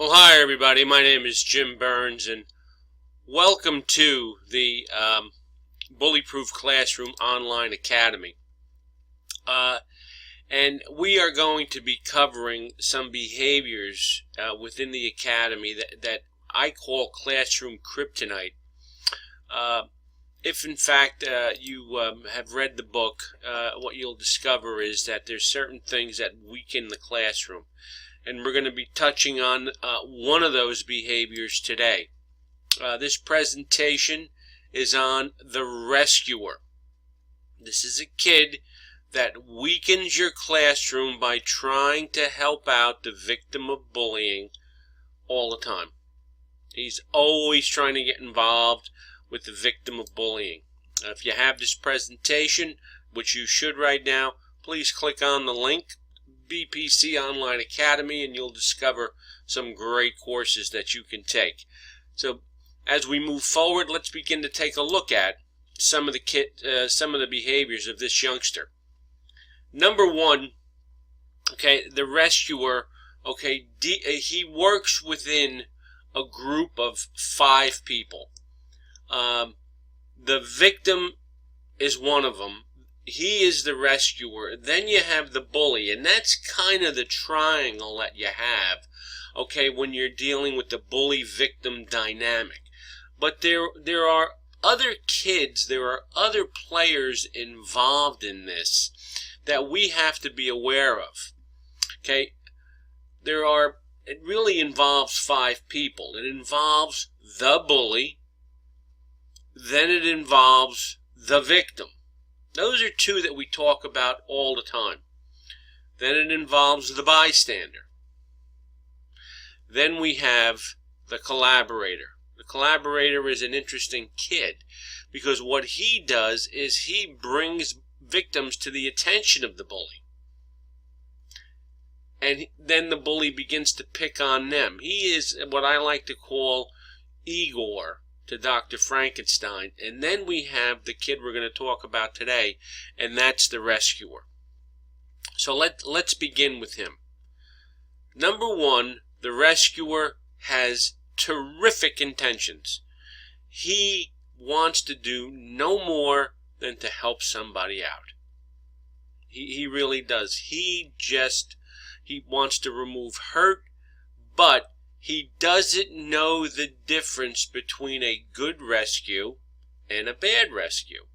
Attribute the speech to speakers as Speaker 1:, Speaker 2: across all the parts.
Speaker 1: Well, hi everybody. My name is Jim Burns, and welcome to the Bullyproof Classroom Online Academy. And we are going to be covering some behaviors within the academy that I call classroom kryptonite. If in fact you have read the book, what you'll discover is that there's certain things that weaken the classroom. And we're going to be touching on one of those behaviors today. This presentation is on the rescuer. This is a kid that weakens your classroom by trying to help out the victim of bullying all the time. He's always trying to get involved with the victim of bullying. If you have this presentation, which you should right now, please click on the link BPC Online Academy, and you'll discover some great courses that you can take. So as we move forward, let's begin to take a look at some of the behaviors of this youngster. Number one, okay, the rescuer, okay, he works within a group of 5 people. The victim is one of them. He is the rescuer. Then you have the bully, and that's kind of the triangle that you have, okay, when you're dealing with the bully-victim dynamic. But there are other kids, there are other players involved in this that we have to be aware of. Okay, it really involves 5 people. It involves the bully, then it involves the victim. Those are 2 that we talk about all the time. Then it involves the bystander. Then we have the collaborator. The collaborator is an interesting kid because what he does is he brings victims to the attention of the bully. And then the bully begins to pick on them. He is what I like to call Igor to Dr. Frankenstein. And then we have the kid we're going to talk about today, and that's the rescuer. So let's begin with him. Number 1, the rescuer has terrific intentions. He wants to do no more than to help somebody out. He really does. He wants to remove hurt, but he doesn't know the difference between a good rescue and a bad rescue.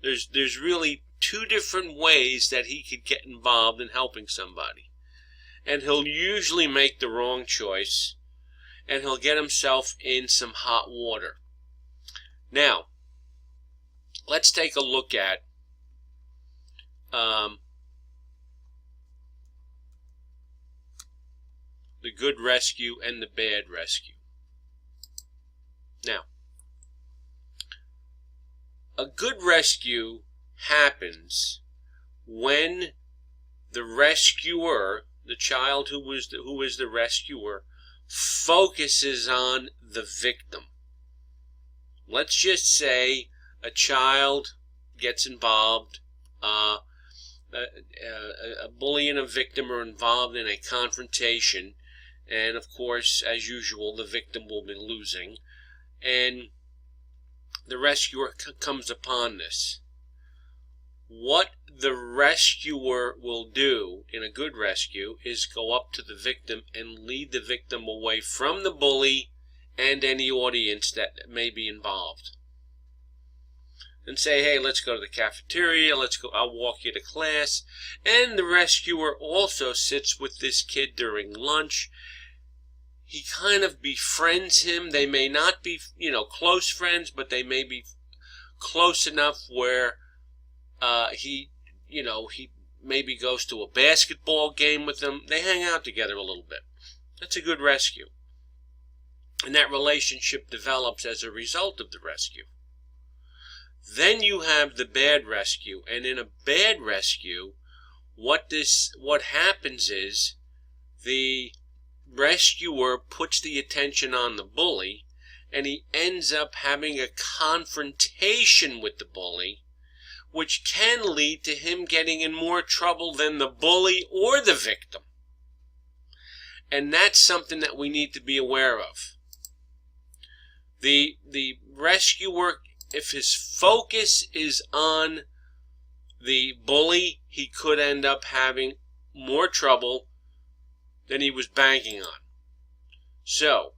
Speaker 1: There's really 2 different ways that he could get involved in helping somebody. And he'll usually make the wrong choice, and he'll get himself in some hot water. Now, let's take a look at the good rescue and the bad rescue. Now, a good rescue happens when the rescuer, the child who is the rescuer, focuses on the victim. Let's just say a child gets involved, a bully and a victim are involved in a confrontation, and of course, as usual, the victim will be losing, and the rescuer comes upon this. What the rescuer will do in a good rescue is go up to the victim and lead the victim away from the bully and any audience that may be involved. And say, hey, let's go to the cafeteria, I'll walk you to class. And the rescuer also sits with this kid during lunch. He kind of befriends him. They may not be, close friends, but they may be close enough where he maybe goes to a basketball game with them. They hang out together a little bit. That's a good rescue. And that relationship develops as a result of the rescue. Then you have the bad rescue, and in a bad rescue, what happens is the rescuer puts the attention on the bully, and he ends up having a confrontation with the bully, which can lead to him getting in more trouble than the bully or the victim. And that's something that we need to be aware of. The rescuer, if his focus is on the bully, he could end up having more trouble than he was banking on. So,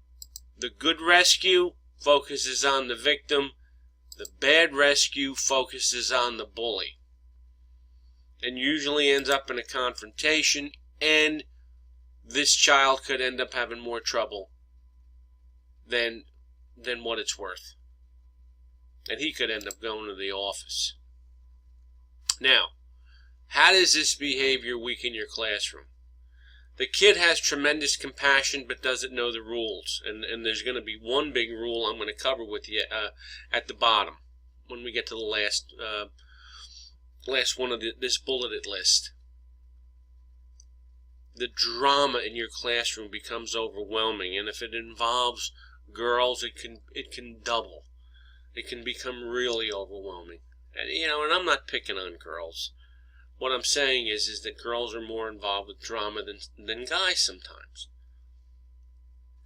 Speaker 1: the good rescue focuses on the victim. The bad rescue focuses on the bully. And usually ends up in a confrontation, and this child could end up having more trouble than what it's worth. And he could end up going to the office. Now, how does this behavior weaken your classroom? The kid has tremendous compassion but doesn't know the rules. And there's going to be one big rule I'm going to cover with you at the bottom when we get to the last one of this bulleted list. The drama in your classroom becomes overwhelming, and if it involves girls, it can double. It can become really overwhelming. And and I'm not picking on girls. What I'm saying is that girls are more involved with drama than guys sometimes.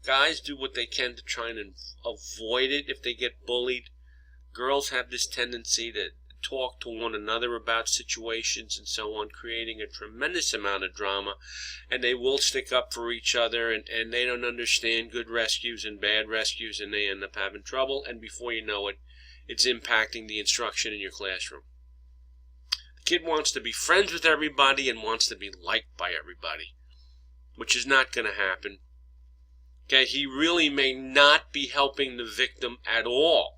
Speaker 1: Guys do what they can to try and avoid it if they get bullied. Girls have this tendency to talk to one another about situations and so on, creating a tremendous amount of drama, and they will stick up for each other, and they don't understand good rescues and bad rescues, and they end up having trouble, and before you know it, it's impacting the instruction in your classroom. The kid wants to be friends with everybody and wants to be liked by everybody, which is not going to happen. Okay, he really may not be helping the victim at all.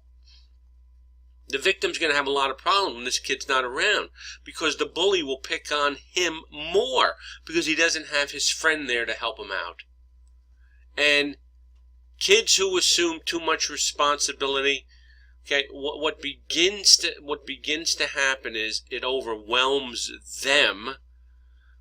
Speaker 1: The victim's going to have a lot of problems when this kid's not around, because the bully will pick on him more because he doesn't have his friend there to help him out. And kids who assume too much responsibility, okay, what begins to happen is it overwhelms them,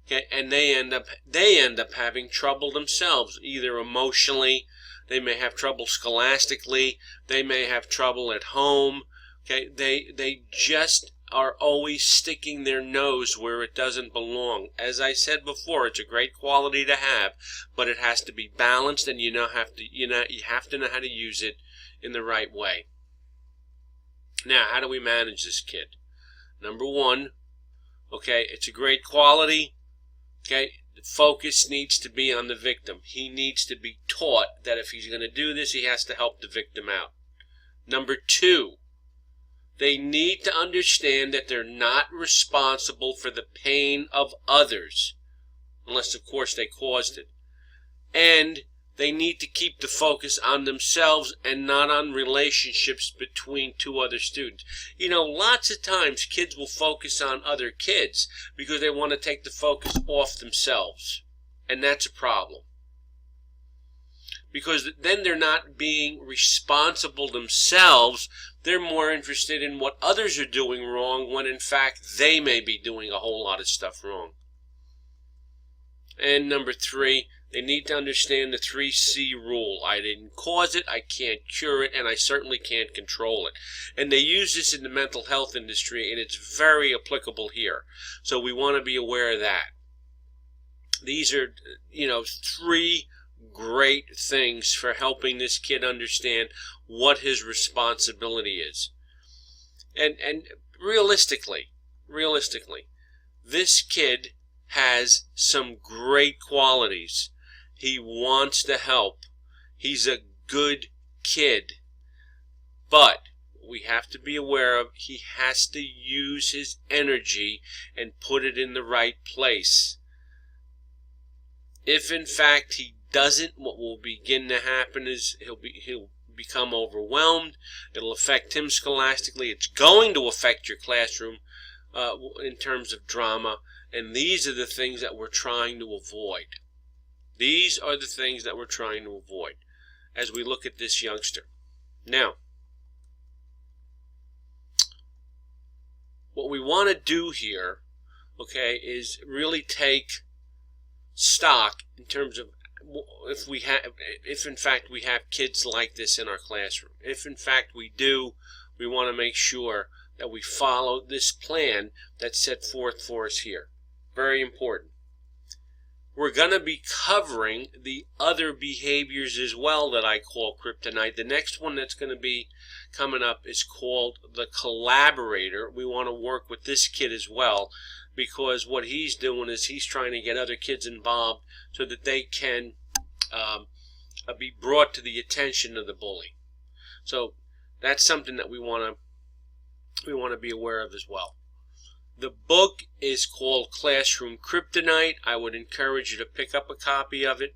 Speaker 1: okay, and they end up having trouble themselves, either emotionally, they may have trouble scholastically, they may have trouble at home. Okay, they just are always sticking their nose where it doesn't belong. As I said before, it's a great quality to have, but it has to be balanced, and you have to know how to use it in the right way. Now, how do we manage this kid? Number one, okay, it's a great quality. Okay, the focus needs to be on the victim. He needs to be taught that if he's going to do this, he has to help the victim out. Number two, they need to understand that they're not responsible for the pain of others, unless, of course, they caused it. And they need to keep the focus on themselves and not on relationships between two other students. Lots of times kids will focus on other kids because they want to take the focus off themselves. And that's a problem. Because then they're not being responsible themselves. They're more interested in what others are doing wrong when in fact they may be doing a whole lot of stuff wrong. And number three, they need to understand the 3C rule. I didn't cause it, I can't cure it, and I certainly can't control it. And they use this in the mental health industry, and it's very applicable here. So we want to be aware of that. These are, three great things for helping this kid understand what his responsibility is. And realistically, this kid has some great qualities. He wants to help. He's a good kid. But we have to be aware of he has to use his energy and put it in the right place. If in fact he doesn't, what will begin to happen is he'll become overwhelmed. It'll affect him scholastically. It's going to affect your classroom in terms of drama. And these are the things that we're trying to avoid. These are the things that we're trying to avoid as we look at this youngster. Now, what we want to do here, okay, is really take stock in terms of if in fact we have kids like this in our classroom. If in fact we do, we want to make sure that we follow this plan that's set forth for us here. Very important. we're going to be covering the other behaviors as well that I call kryptonite. The next one that's going to be coming up is called the collaborator. We want to work with this kid as well, because what he's doing is he's trying to get other kids involved so that they can be brought to the attention of the bully. So that's something that we want to be aware of as well. The book is called Classroom Kryptonite. I would encourage you to pick up a copy of it.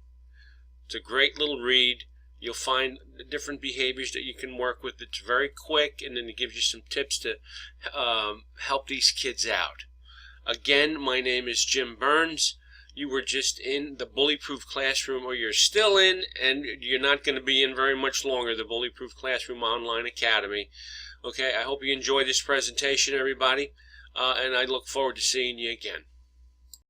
Speaker 1: It's a great little read. You'll find the different behaviors that you can work with. It's very quick, and then it gives you some tips to help these kids out. Again, my name is Jim Burns. You were just in the Bully-Proof Classroom, or you're still in, and you're not going to be in very much longer, the Bully-Proof Classroom Online Academy. Okay, I hope you enjoyed this presentation, everybody. And I look forward to seeing you again.